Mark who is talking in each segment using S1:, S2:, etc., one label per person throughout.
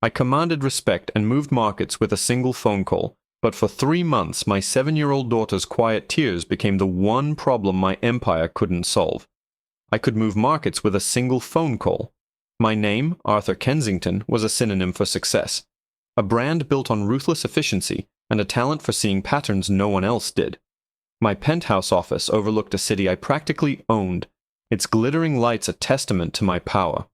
S1: I commanded respect and moved markets with a single phone call, but for 3 months my 7-year-old daughter's quiet tears became the one problem my empire couldn't solve. I could move markets with a single phone call. My name, Arthur Kensington, was a synonym for success. A brand built on ruthless efficiency and a talent for seeing patterns no one else did. My penthouse office overlooked a city I practically owned, its glittering lights a testament to my power.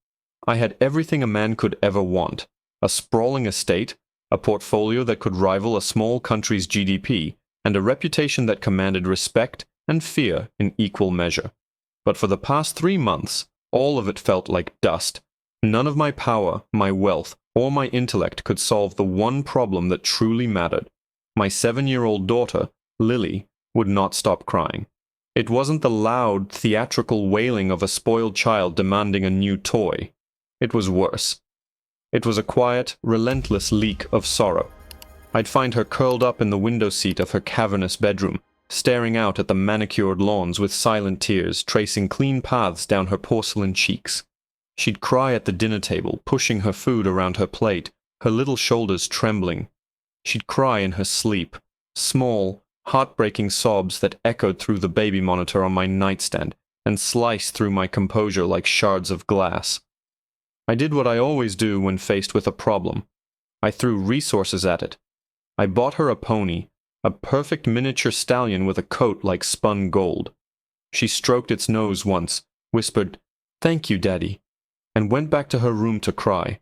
S1: I had everything a man could ever want: a sprawling estate, a portfolio that could rival a small country's GDP, and a reputation that commanded respect and fear in equal measure. But for the past 3 months, all of it felt like dust. None of my power, my wealth, or my intellect could solve the one problem that truly mattered. My 7-year-old daughter, Lily, would not stop crying. It wasn't the loud, theatrical wailing of a spoiled child demanding a new toy. It was worse. It was a quiet, relentless leak of sorrow. I'd find her curled up in the window seat of her cavernous bedroom, staring out at the manicured lawns with silent tears tracing clean paths down her porcelain cheeks. She'd cry at the dinner table, pushing her food around her plate, her little shoulders trembling. She'd cry in her sleep, small, heartbreaking sobs that echoed through the baby monitor on my nightstand and sliced through my composure like shards of glass. I did what I always do when faced with a problem. I threw resources at it. I bought her a pony, a perfect miniature stallion with a coat like spun gold. She stroked its nose once, whispered, "Thank you, Daddy," and went back to her room to cry.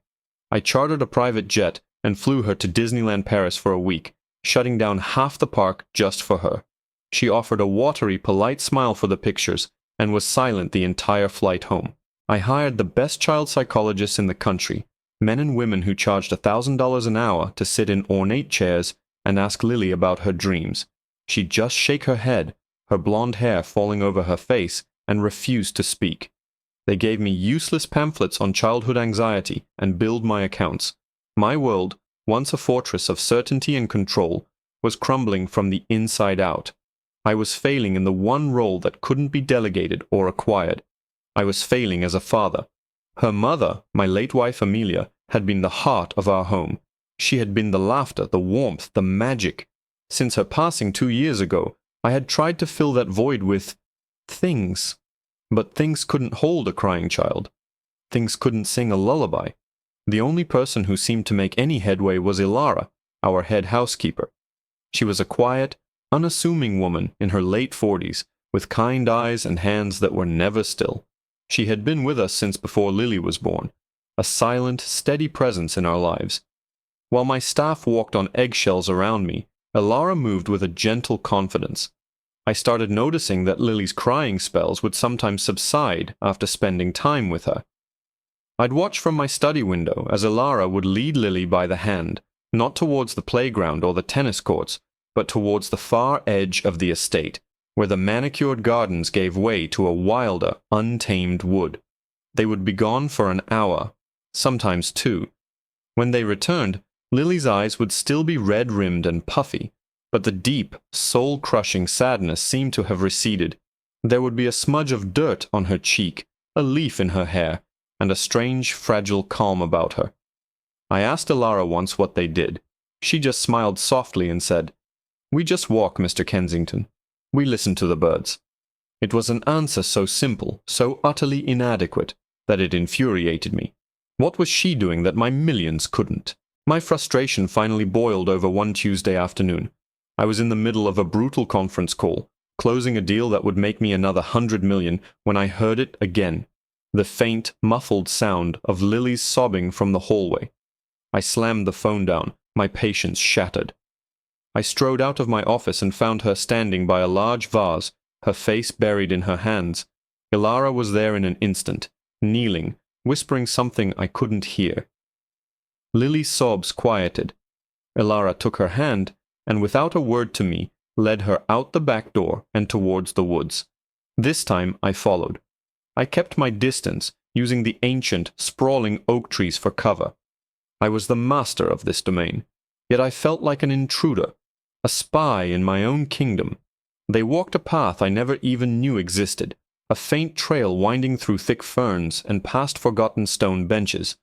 S1: I chartered a private jet and flew her to Disneyland Paris for a week, shutting down half the park just for her. She offered a watery, polite smile for the pictures and was silent the entire flight home. I hired the best child psychologists in the country, men and women who charged $1,000 an hour to sit in ornate chairs and ask Lily about her dreams. She'd just shake her head, her blonde hair falling over her face, and refuse to speak. They gave me useless pamphlets on childhood anxiety and billed my accounts. My world, once a fortress of certainty and control, was crumbling from the inside out. I was failing in the one role that couldn't be delegated or acquired. I was failing as a father. Her mother, my late wife Amelia, had been the heart of our home. She had been the laughter, the warmth, the magic. Since her passing 2 years ago, I had tried to fill that void with things. But things couldn't hold a crying child. Things couldn't sing a lullaby. The only person who seemed to make any headway was Ilara, our head housekeeper. She was a quiet, unassuming woman in her late 40s, with kind eyes and hands that were never still. She had been with us since before Lily was born, a silent, steady presence in our lives. While my staff walked on eggshells around me, Ilara moved with a gentle confidence. I started noticing that Lily's crying spells would sometimes subside after spending time with her. I'd watch from my study window as Ilara would lead Lily by the hand, not towards the playground or the tennis courts, but towards the far edge of the estate, where the manicured gardens gave way to a wilder, untamed wood. They would be gone for an hour, sometimes 2. When they returned, Lily's eyes would still be red-rimmed and puffy, but the deep, soul-crushing sadness seemed to have receded. There would be a smudge of dirt on her cheek, a leaf in her hair, and a strange, fragile calm about her. I asked Ilara once what they did. She just smiled softly and said, "We just walk, Mr. Kensington. We listen to the birds." It was an answer so simple, so utterly inadequate, that it infuriated me. What was she doing that my millions couldn't? My frustration finally boiled over one Tuesday afternoon. I was in the middle of a brutal conference call, closing a deal that would make me another 100 million, when I heard it again. The faint, muffled sound of Lily's sobbing from the hallway. I slammed the phone down, my patience shattered. I strode out of my office and found her standing by a large vase, her face buried in her hands. Ilara was there in an instant, kneeling, whispering something I couldn't hear. Lily's sobs quieted. Ilara took her hand, and without a word to me, led her out the back door and towards the woods. This time I followed. I kept my distance, using the ancient, sprawling oak trees for cover. I was the master of this domain, yet I felt like an intruder, a spy in my own kingdom. They walked a path I never even knew existed, a faint trail winding through thick ferns and past forgotten stone benches.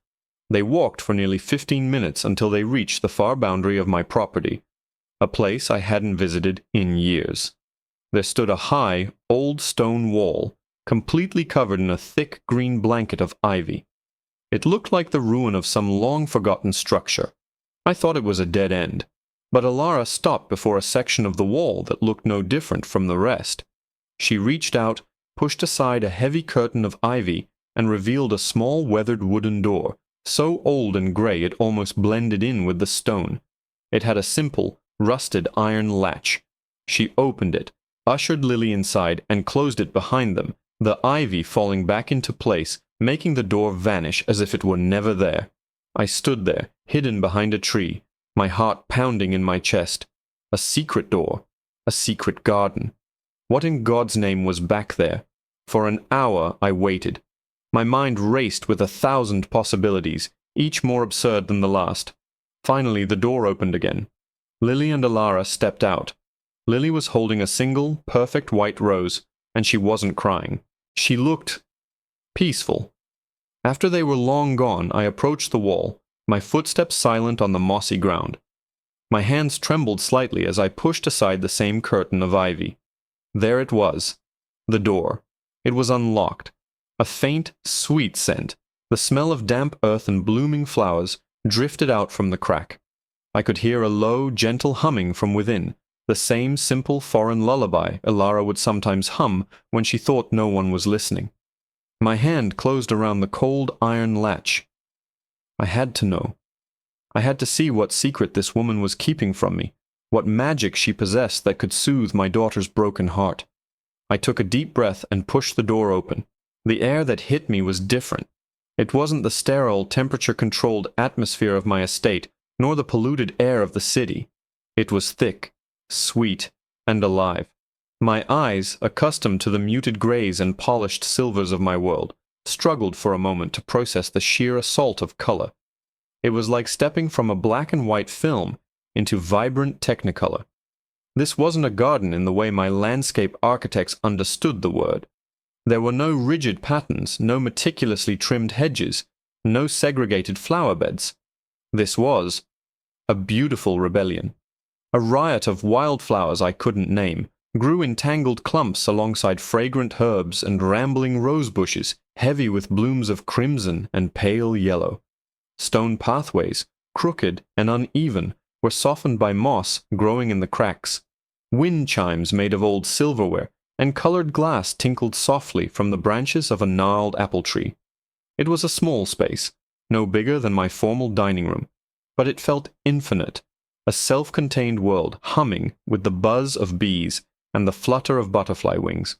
S1: They walked for nearly 15 minutes until they reached the far boundary of my property, a place I hadn't visited in years. There stood a high, old stone wall, completely covered in a thick green blanket of ivy. It looked like the ruin of some long-forgotten structure. I thought it was a dead end, but Alara stopped before a section of the wall that looked no different from the rest. She reached out, pushed aside a heavy curtain of ivy, and revealed a small weathered wooden door, so old and gray it almost blended in with the stone. It had a simple, rusted iron latch. She opened it, ushered Lily inside, and closed it behind them, the ivy falling back into place, making the door vanish as if it were never there. I stood there, hidden behind a tree, my heart pounding in my chest. A secret door, a secret garden. What in God's name was back there? For an hour I waited. My mind raced with 1,000 possibilities, each more absurd than the last. Finally, the door opened again. Lily and Alara stepped out. Lily was holding a single, perfect white rose, and she wasn't crying. She looked peaceful. After they were long gone, I approached the wall, my footsteps silent on the mossy ground. My hands trembled slightly as I pushed aside the same curtain of ivy. There it was, the door. It was unlocked. A faint, sweet scent, the smell of damp earth and blooming flowers, drifted out from the crack. I could hear a low, gentle humming from within, the same simple foreign lullaby Alara would sometimes hum when she thought no one was listening. My hand closed around the cold iron latch. I had to know. I had to see what secret this woman was keeping from me, what magic she possessed that could soothe my daughter's broken heart. I took a deep breath and pushed the door open. The air that hit me was different. It wasn't the sterile, temperature-controlled atmosphere of my estate, nor the polluted air of the city. It was thick, sweet, and alive. My eyes, accustomed to the muted grays and polished silvers of my world, struggled for a moment to process the sheer assault of color. It was like stepping from a black and white film into vibrant technicolor. This wasn't a garden in the way my landscape architects understood the word. There were no rigid patterns, no meticulously trimmed hedges, no segregated flower beds. This was a beautiful rebellion. A riot of wildflowers I couldn't name grew in tangled clumps alongside fragrant herbs and rambling rose bushes, heavy with blooms of crimson and pale yellow. Stone pathways, crooked and uneven, were softened by moss growing in the cracks. Wind chimes made of old silverware and colored glass tinkled softly from the branches of a gnarled apple tree. It was a small space, no bigger than my formal dining room, but it felt infinite, a self-contained world humming with the buzz of bees and the flutter of butterfly wings.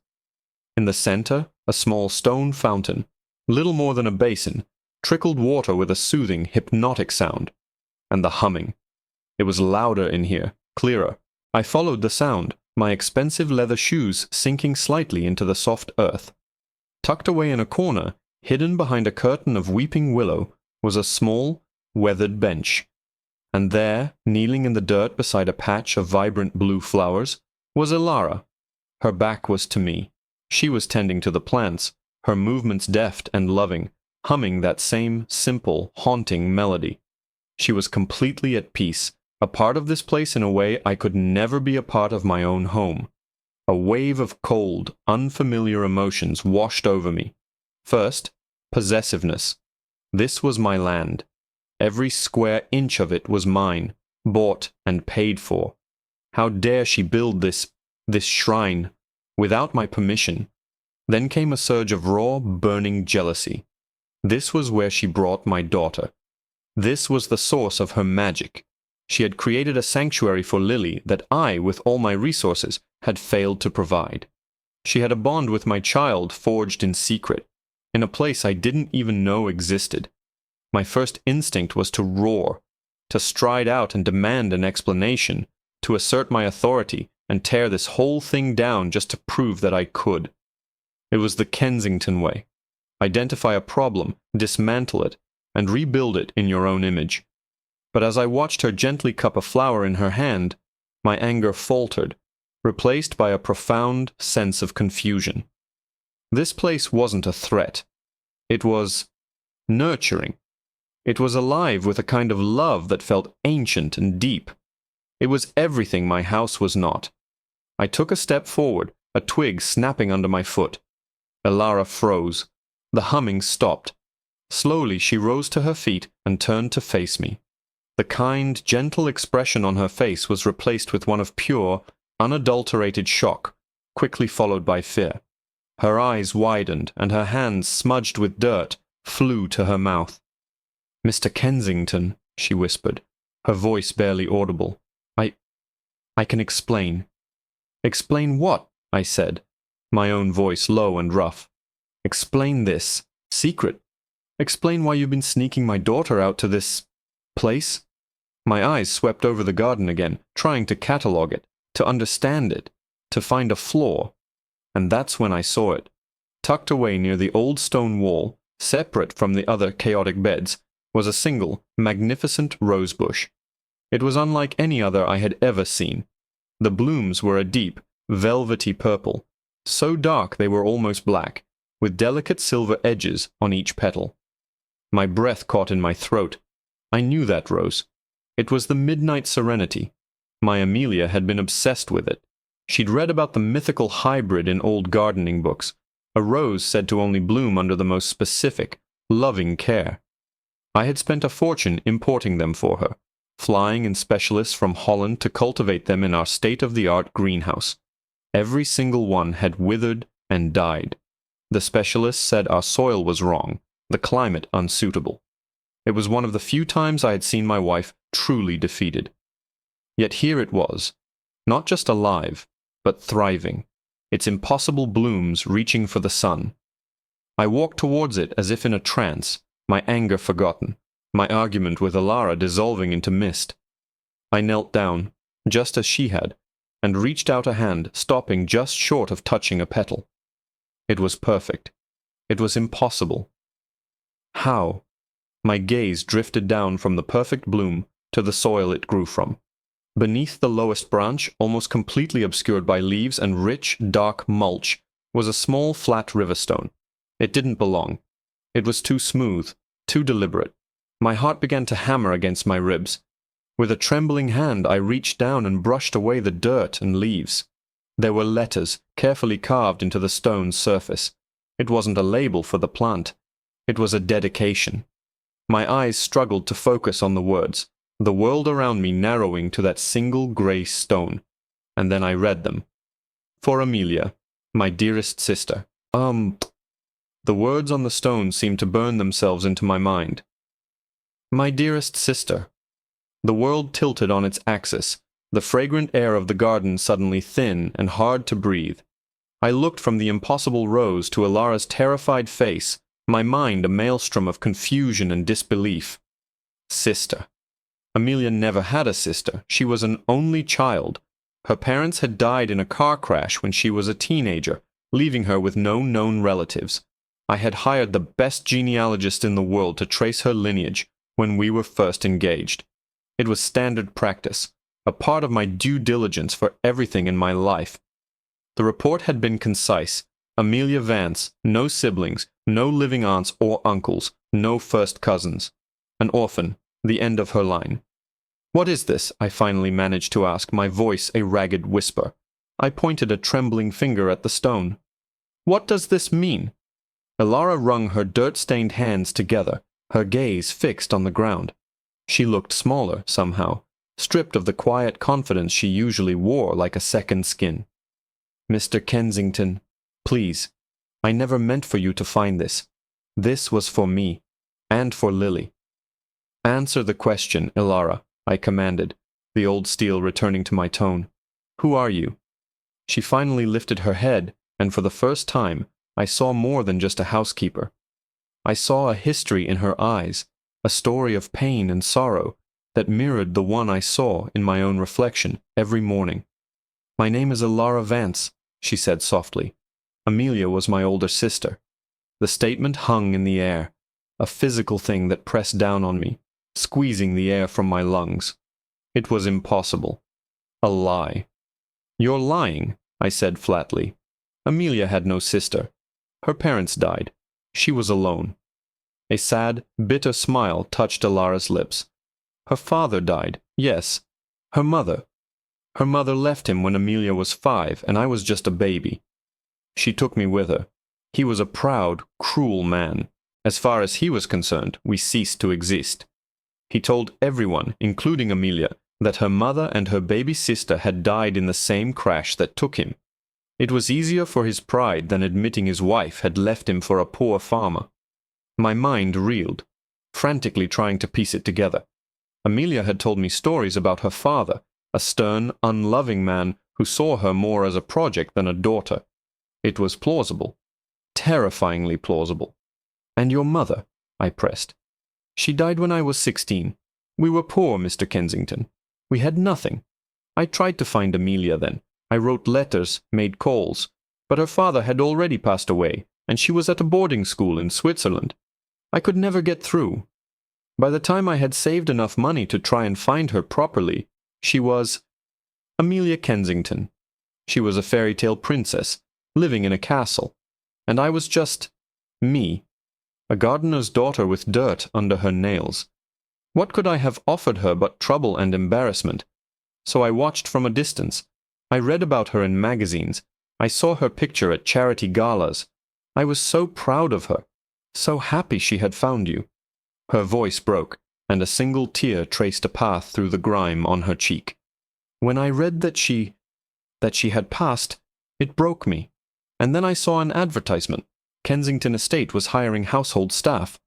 S1: In the center, a small stone fountain, little more than a basin, trickled water with a soothing, hypnotic sound. And the humming. It was louder in here, clearer. I followed the sound, my expensive leather shoes sinking slightly into the soft earth. Tucked away in a corner, hidden behind a curtain of weeping willow, was a small, weathered bench. And there, kneeling in the dirt beside a patch of vibrant blue flowers, was Alara. Her back was to me. She was tending to the plants, her movements deft and loving, humming that same simple, haunting melody. She was completely at peace, a part of this place in a way I could never be a part of my own home. A wave of cold, unfamiliar emotions washed over me. First, possessiveness. This was my land. Every square inch of it was mine, bought and paid for. How dare she build this shrine without my permission? Then came a surge of raw, burning jealousy. This was where she brought my daughter. This was the source of her magic. She had created a sanctuary for Lily that I, with all my resources, had failed to provide. She had a bond with my child forged in secret, in a place I didn't even know existed. My first instinct was to roar, to stride out and demand an explanation, to assert my authority and tear this whole thing down just to prove that I could. It was the Kensington way. Identify a problem, dismantle it, and rebuild it in your own image. But as I watched her gently cup a flower in her hand, my anger faltered, replaced by a profound sense of confusion. This place wasn't a threat. It was nurturing. It was alive with a kind of love that felt ancient and deep. It was everything my house was not. I took a step forward, a twig snapping under my foot. Elara froze. The humming stopped. Slowly she rose to her feet and turned to face me. The kind, gentle expression on her face was replaced with one of pure, unadulterated shock, quickly followed by fear. Her eyes widened, and her hands, smudged with dirt, flew to her mouth. "Mr. Kensington," she whispered, her voice barely audible. I can explain." "Explain what?" I said, my own voice low and rough. "Explain this secret. Explain why you've been sneaking my daughter out to this place." My eyes swept over the garden again, trying to catalogue it, to understand it, to find a flaw. And that's when I saw it. Tucked away near the old stone wall, separate from the other chaotic beds, was a single, magnificent rosebush. It was unlike any other I had ever seen. The blooms were a deep, velvety purple, so dark they were almost black, with delicate silver edges on each petal. My breath caught in my throat. I knew that rose. It was the Midnight Serenity. My Amelia had been obsessed with it. She'd read about the mythical hybrid in old gardening books, a rose said to only bloom under the most specific, loving care. I had spent a fortune importing them for her, flying in specialists from Holland to cultivate them in our state-of-the-art greenhouse. Every single one had withered and died. The specialists said our soil was wrong, the climate unsuitable. It was one of the few times I had seen my wife truly defeated. Yet here it was, not just alive, but thriving, its impossible blooms reaching for the sun. I walked towards it as if in a trance, my anger forgotten, my argument with Elara dissolving into mist. I knelt down, just as she had, and reached out a hand, stopping just short of touching a petal. It was perfect. It was impossible. How? My gaze drifted down from the perfect bloom to the soil it grew from. Beneath the lowest branch, almost completely obscured by leaves and rich, dark mulch, was a small, flat riverstone. It didn't belong. It was too smooth, too deliberate. My heart began to hammer against my ribs. With a trembling hand, I reached down and brushed away the dirt and leaves. There were letters, carefully carved into the stone's surface. It wasn't a label for the plant. It was a dedication. My eyes struggled to focus on the words, the world around me narrowing to that single grey stone. And then I read them. "For Amelia, my dearest sister." The words on the stone seemed to burn themselves into my mind. My dearest sister. The world tilted on its axis, the fragrant air of the garden suddenly thin and hard to breathe. I looked from the impossible rose to Elara's terrified face, my mind a maelstrom of confusion and disbelief. Sister. Amelia never had a sister. She was an only child. Her parents had died in a car crash when she was a teenager, leaving her with no known relatives. I had hired the best genealogist in the world to trace her lineage when we were first engaged. It was standard practice, a part of my due diligence for everything in my life. The report had been concise. Amelia Vance, no siblings, no living aunts or uncles, no first cousins. An orphan, the end of her line. "What is this?" I finally managed to ask, my voice a ragged whisper. I pointed a trembling finger at the stone. "What does this mean?" Elara wrung her dirt-stained hands together, her gaze fixed on the ground. She looked smaller, somehow, stripped of the quiet confidence she usually wore like a second skin. "Mr. Kensington, please, I never meant for you to find this. This was for me, and for Lily." "Answer the question, Elara," I commanded, the old steel returning to my tone. "Who are you?" She finally lifted her head, and for the first time, I saw more than just a housekeeper. I saw a history in her eyes, a story of pain and sorrow that mirrored the one I saw in my own reflection every morning. "My name is Elara Vance," she said softly. "Amelia was my older sister." The statement hung in the air, a physical thing that pressed down on me, squeezing the air from my lungs. It was impossible. A lie. "You're lying," I said flatly. "Amelia had no sister. Her parents died. She was alone." A sad, bitter smile touched Alara's lips. Her father died, yes. Her mother. Her mother left him when Amelia was 5, and I was just a baby. She took me with her. He was a proud, cruel man. As far as he was concerned, we ceased to exist. He told everyone, including Amelia, that her mother and her baby sister had died in the same crash that took him. It was easier for his pride than admitting his wife had left him for a poor farmer. My mind reeled, frantically trying to piece it together. Amelia had told me stories about her father, a stern, unloving man who saw her more as a project than a daughter. It was plausible, terrifyingly plausible. "And your mother?" I pressed. "She died when I was 16. We were poor, Mr. Kensington. We had nothing. I tried to find Amelia then. I wrote letters, made calls. But her father had already passed away, and she was at a boarding school in Switzerland. I could never get through. By the time I had saved enough money to try and find her properly, she was Amelia Kensington. She was a fairy tale princess, living in a castle. And I was just me, a gardener's daughter with dirt under her nails. What could I have offered her but trouble and embarrassment? So I watched from a distance. I read about her in magazines. I saw her picture at charity galas. I was so proud of her, so happy she had found you." Her voice broke, and a single tear traced a path through the grime on her cheek. "When I read that she had passed, it broke me. And then I saw an advertisement. Kensington Estate was hiring household staff.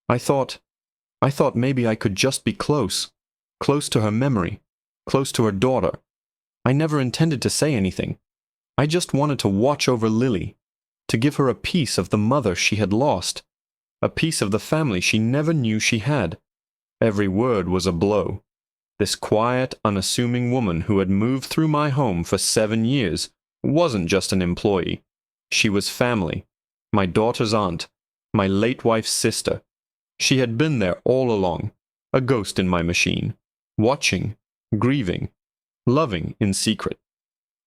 S1: I thought maybe I could just be close to her memory, close to her daughter. I never intended to say anything. I just wanted to watch over Lily, to give her a piece of the mother she had lost, a piece of the family she never knew she had." Every word was a blow. This quiet, unassuming woman who had moved through my home for 7 years wasn't just an employee. She was family, my daughter's aunt, my late wife's sister. She had been there all along, a ghost in my machine, watching, grieving, loving in secret.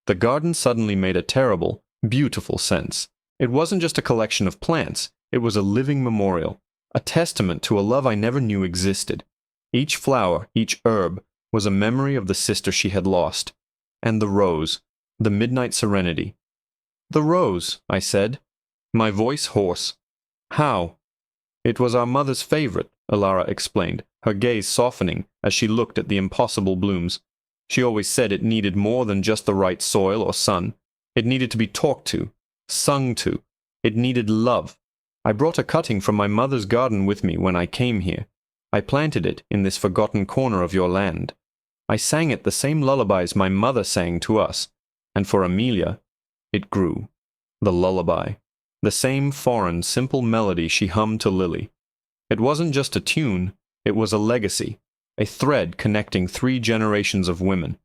S1: The garden suddenly made a terrible, beautiful sense. It wasn't just a collection of plants, it was a living memorial, a testament to a love I never knew existed. Each flower, each herb, was a memory of the sister she had lost. And the rose, the midnight serenity. "The rose," I said, my voice hoarse. "How?" "It was our mother's favorite," Alara explained, her gaze softening as she looked at the impossible blooms. "She always said it needed more than just the right soil or sun. It needed to be talked to, sung to. It needed love. I brought a cutting from my mother's garden with me when I came here. I planted it in this forgotten corner of your land. I sang it the same lullabies my mother sang to us, and for Amelia, it grew. The lullaby. The same foreign, simple melody she hummed to Lily. It wasn't just a tune, it was a legacy, a thread connecting 3 generations of women.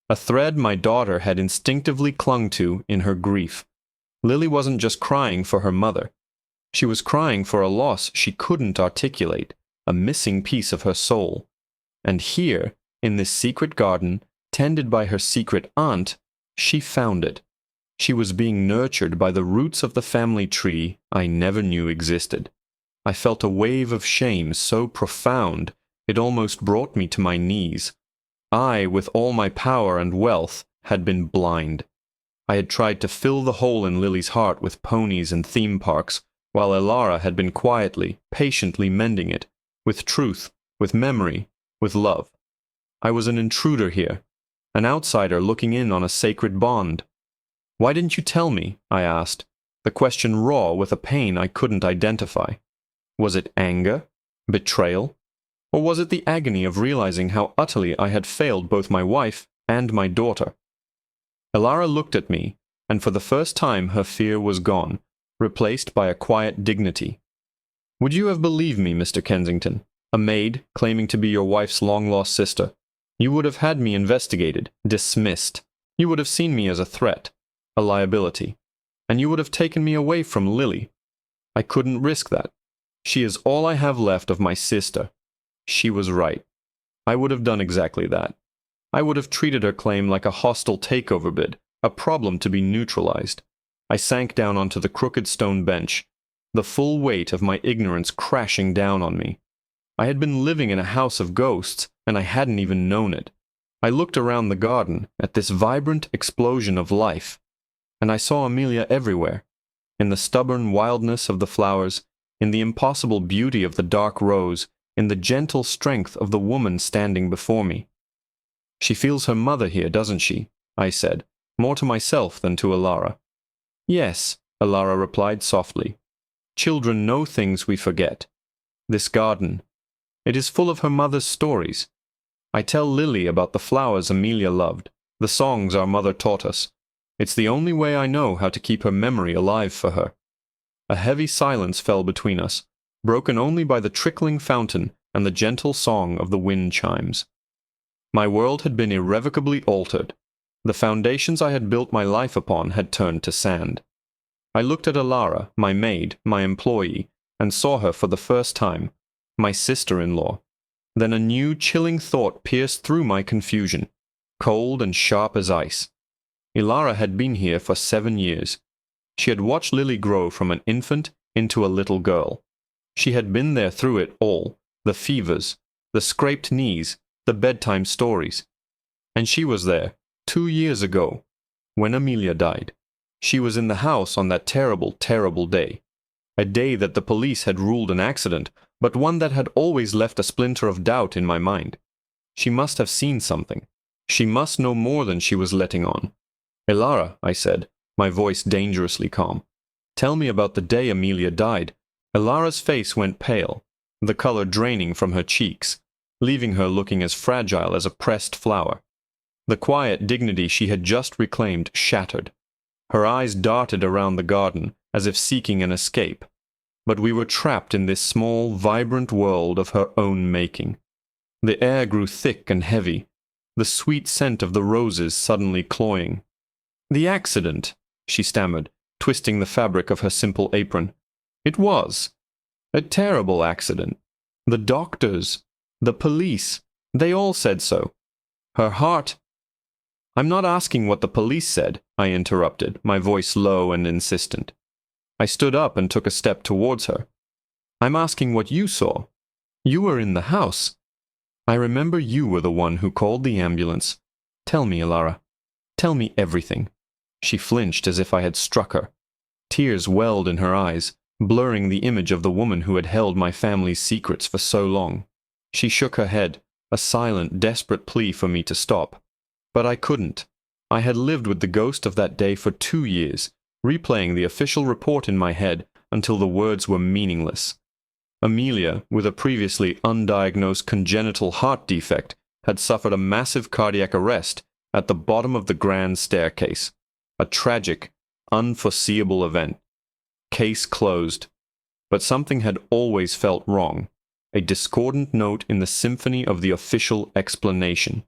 S1: A thread my daughter had instinctively clung to in her grief. Lily wasn't just crying for her mother. She was crying for a loss she couldn't articulate, a missing piece of her soul. And here, in this secret garden, tended by her secret aunt, she found it. She was being nurtured by the roots of the family tree I never knew existed. I felt a wave of shame so profound it almost brought me to my knees. I, with all my power and wealth, had been blind. I had tried to fill the hole in Lily's heart with ponies and theme parks, while Alara had been quietly, patiently mending it, with truth, with memory, with love. I was an intruder here, an outsider looking in on a sacred bond. "Why didn't you tell me?" I asked, the question raw with a pain I couldn't identify. Was it anger? Betrayal? Or was it the agony of realizing how utterly I had failed both my wife and my daughter? Alara looked at me, and for the first time her fear was gone, replaced by a quiet dignity. "Would you have believed me, Mr. Kensington, a maid claiming to be your wife's long-lost sister? You would have had me investigated, dismissed. You would have seen me as a threat, a liability, and you would have taken me away from Lily. I couldn't risk that. She is all I have left of my sister. She was right. I would have done exactly that. I would have treated her claim like a hostile takeover bid, a problem to be neutralized. I sank down onto the crooked stone bench. the full weight of my ignorance crashing down on me. I had been living in a house of ghosts, and I hadn't even known it. I looked around the garden at this vibrant explosion of life, and I saw Amelia everywhere, in the stubborn wildness of the flowers, in the impossible beauty of the dark rose, in the gentle strength of the woman standing before me. "She feels her mother here, doesn't she?" I said, more to myself than to Alara. "Yes," Alara replied softly. "Children know things we forget. This garden, it is full of her mother's stories. I tell Lily about the flowers Amelia loved, the songs our mother taught us. It's the only way I know how to keep her memory alive for her." A heavy silence fell between us, broken only by the trickling fountain and the gentle song of the wind chimes. My world had been irrevocably altered. The foundations I had built my life upon had turned to sand. I looked at Alara, my maid, my employee, and saw her for the first time, my sister-in-law. Then a new chilling thought pierced through my confusion, cold and sharp as ice. Alara had been here for 7 years. She had watched Lily grow from an infant into a little girl. She had been there through it all, the fevers, the scraped knees, the bedtime stories. And she was there, 2 years ago, when Amelia died. She was in the house on that terrible, terrible day. A day that the police had ruled an accident, but one that had always left a splinter of doubt in my mind. She must have seen something. She must know more than she was letting on. "Alara," I said, my voice dangerously calm, "tell me about the day Amelia died." Alara's face went pale, the color draining from her cheeks, leaving her looking as fragile as a pressed flower. The quiet dignity she had just reclaimed shattered. Her eyes darted around the garden, as if seeking an escape. But we were trapped in this small, vibrant world of her own making. The air grew thick and heavy, the sweet scent of the roses suddenly cloying. "The accident," she stammered, twisting the fabric of her simple apron. "It was a terrible accident. The doctors, the police, they all said so. Her heart—" "I'm not asking what the police said," I interrupted, my voice low and insistent. I stood up and took a step towards her. "I'm asking what you saw. You were in the house. I remember you were the one who called the ambulance. Tell me, Alara. Tell me everything." She flinched as if I had struck her. Tears welled in her eyes, blurring the image of the woman who had held my family's secrets for so long. She shook her head, a silent, desperate plea for me to stop. But I couldn't. I had lived with the ghost of that day for 2 years, replaying the official report in my head until the words were meaningless. Amelia, with a previously undiagnosed congenital heart defect, had suffered a massive cardiac arrest at the bottom of the grand staircase. A tragic, unforeseeable event. Case closed. But something had always felt wrong, a discordant note in the symphony of the official explanation.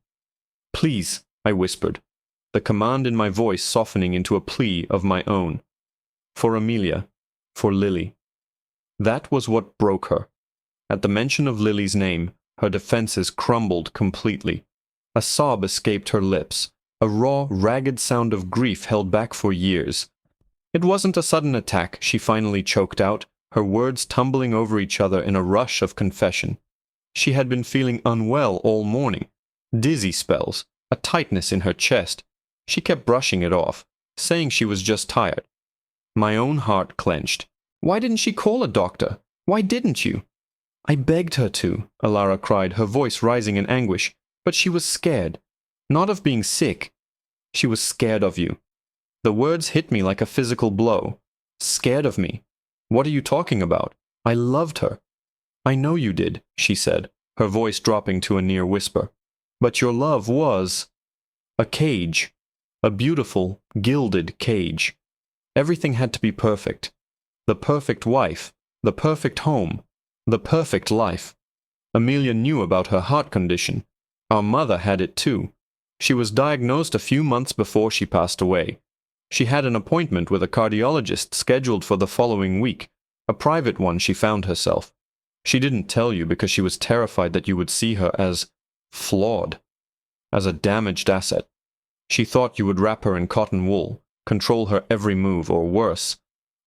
S1: "Please," I whispered, the command in my voice softening into a plea of my own. "For Amelia, for Lily." That was what broke her. At the mention of Lily's name, her defenses crumbled completely. A sob escaped her lips, a raw, ragged sound of grief held back for years. It wasn't a sudden attack, she finally choked out, her words tumbling over each other in a rush of confession. She had been feeling unwell all morning, dizzy spells, a tightness in her chest. She kept brushing it off, saying she was just tired. My own heart clenched. Why didn't she call a doctor? Why didn't you? "I begged her to," Alara cried, her voice rising in anguish, "but she was scared. Not of being sick. She was scared of you." The words hit me like a physical blow. "Scared of me? What are you talking about? I loved her." "I know you did," she said, her voice dropping to a near whisper. "But your love was a cage. A beautiful, gilded cage. Everything had to be perfect. The perfect wife, the perfect home, the perfect life. Amelia knew about her heart condition. Our mother had it too. She was diagnosed a few months before she passed away. She had an appointment with a cardiologist scheduled for the following week, a private one she found herself. She didn't tell you because she was terrified that you would see her as flawed, as a damaged asset. She thought you would wrap her in cotton wool, control her every move, or worse,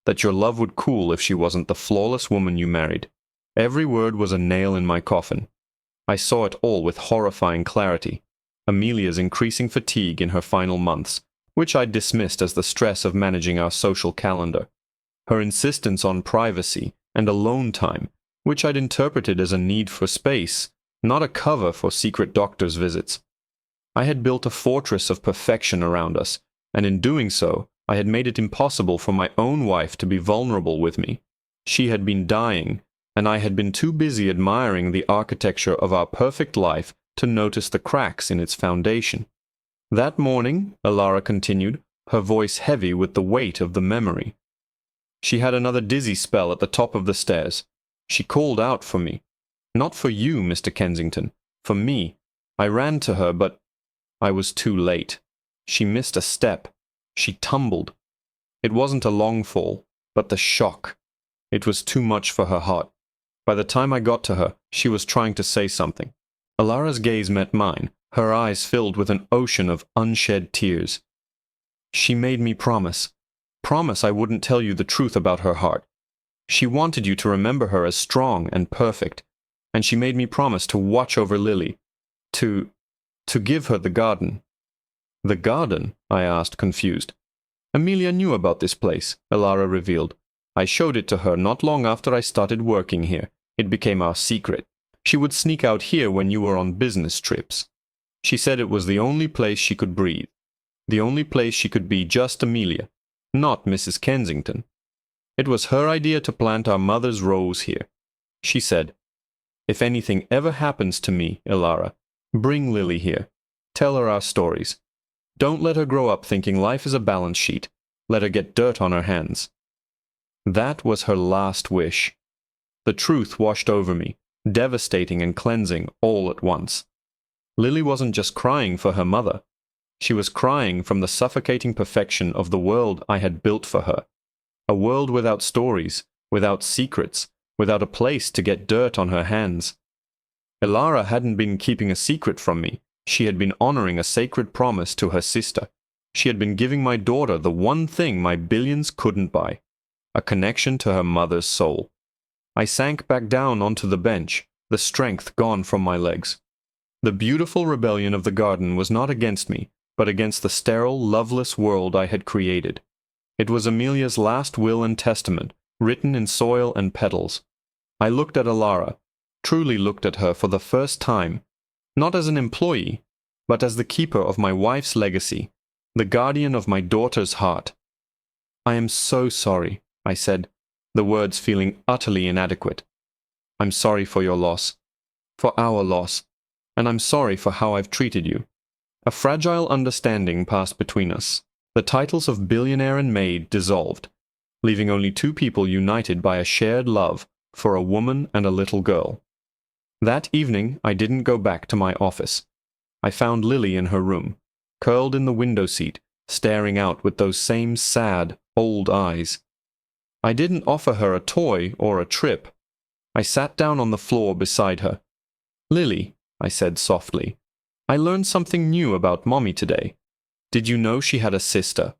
S1: that your love would cool if she wasn't the flawless woman you married. Every word was a nail in my coffin. I saw it all with horrifying clarity. Amelia's increasing fatigue in her final months, which I dismissed as the stress of managing our social calendar. Her insistence on privacy and alone time, which I'd interpreted as a need for space, not a cover for secret doctor's visits. I had built a fortress of perfection around us, and in doing so, I had made it impossible for my own wife to be vulnerable with me. She had been dying, and I had been too busy admiring the architecture of our perfect life to notice the cracks in its foundation. That morning, Alara continued, her voice heavy with the weight of the memory. She had another dizzy spell at the top of the stairs. She called out for me. Not for you, Mr. Kensington. For me. I ran to her, but I was too late. She missed a step. She tumbled. It wasn't a long fall, but the shock. It was too much for her heart. By the time I got to her, she was trying to say something. Alara's gaze met mine, her eyes filled with an ocean of unshed tears. She made me promise I wouldn't tell you the truth about her heart. She wanted you to remember her as strong and perfect, and she made me promise to watch over Lily, to give her the garden. The garden? I asked, confused. Amelia knew about this place, Alara revealed. I showed it to her not long after I started working here. It became our secret. She would sneak out here when you were on business trips. She said it was the only place she could breathe, the only place she could be just Amelia, not Mrs. Kensington. It was her idea to plant our mother's rose here. She said, "If anything ever happens to me, Alara, bring Lily here. Tell her our stories. Don't let her grow up thinking life is a balance sheet. Let her get dirt on her hands." That was her last wish. The truth washed over me, devastating and cleansing all at once. Lily wasn't just crying for her mother. She was crying from the suffocating perfection of the world I had built for her. A world without stories, without secrets, without a place to get dirt on her hands. Alara hadn't been keeping a secret from me. She had been honoring a sacred promise to her sister. She had been giving my daughter the one thing my billions couldn't buy, a connection to her mother's soul. I sank back down onto the bench, the strength gone from my legs. The beautiful rebellion of the garden was not against me, but against the sterile, loveless world I had created. It was Amelia's last will and testament, written in soil and petals. I looked at Alara, truly looked at her for the first time, not as an employee, but as the keeper of my wife's legacy, the guardian of my daughter's heart. "I am so sorry," I said, the words feeling utterly inadequate. "I'm sorry for your loss, for our loss, and I'm sorry for how I've treated you." A fragile understanding passed between us. The titles of billionaire and maid dissolved, leaving only two people united by a shared love for a woman and a little girl. That evening, I didn't go back to my office. I found Lily in her room, curled in the window seat, staring out with those same sad, old eyes. I didn't offer her a toy or a trip. I sat down on the floor beside her. "Lily," I said softly, "I learned something new about Mommy today. Did you know she had a sister?"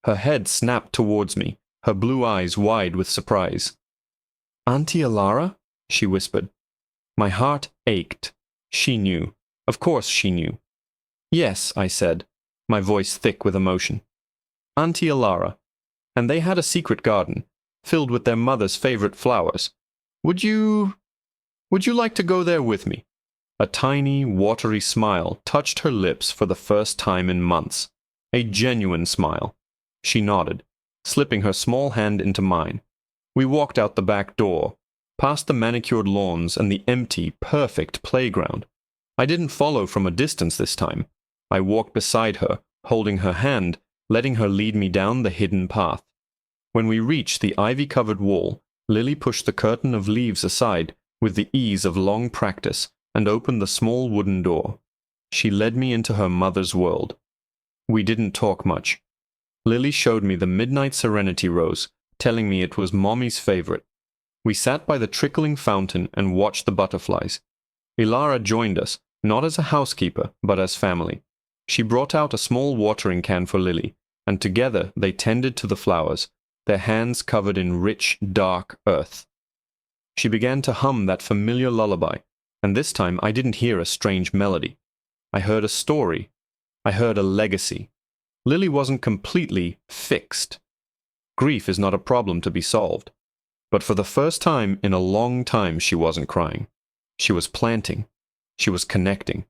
S1: Her head snapped towards me, her blue eyes wide with surprise. "Auntie Alara?" she whispered. My heart ached. She knew. Of course she knew. "Yes," I said, my voice thick with emotion. "Auntie Alara. And they had a secret garden, filled with their mother's favorite flowers. Would you like to go there with me?" A tiny, watery smile touched her lips for the first time in months. A genuine smile. She nodded, slipping her small hand into mine. We walked out the back door, past the manicured lawns and the empty, perfect playground. I didn't follow from a distance this time. I walked beside her, holding her hand, letting her lead me down the hidden path. When we reached the ivy-covered wall, Lily pushed the curtain of leaves aside with the ease of long practice and opened the small wooden door. She led me into her mother's world. We didn't talk much. Lily showed me the midnight serenity rose, telling me it was Mommy's favorite. We sat by the trickling fountain and watched the butterflies. Ilara joined us, not as a housekeeper, but as family. She brought out a small watering can for Lily, and together they tended to the flowers. their hands covered in rich, dark earth. She began to hum that familiar lullaby, and this time I didn't hear a strange melody. I heard a story. I heard a legacy. Lily wasn't completely fixed. Grief is not a problem to be solved. But for the first time in a long time, she wasn't crying. She was planting. She was connecting.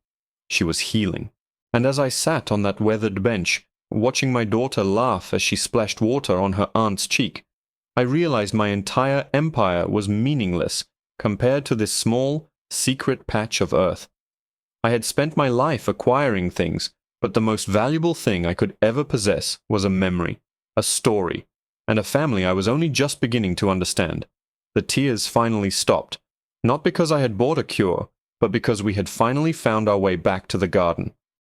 S1: She was healing. And as I sat on that weathered bench, watching my daughter laugh as she splashed water on her aunt's cheek, I realized my entire empire was meaningless compared to this small, secret patch of earth. I had spent my life acquiring things, but the most valuable thing I could ever possess was a memory, a story, and a family I was only just beginning to understand. The tears finally stopped, not because I had bought a cure, but because we had finally found our way back to the garden.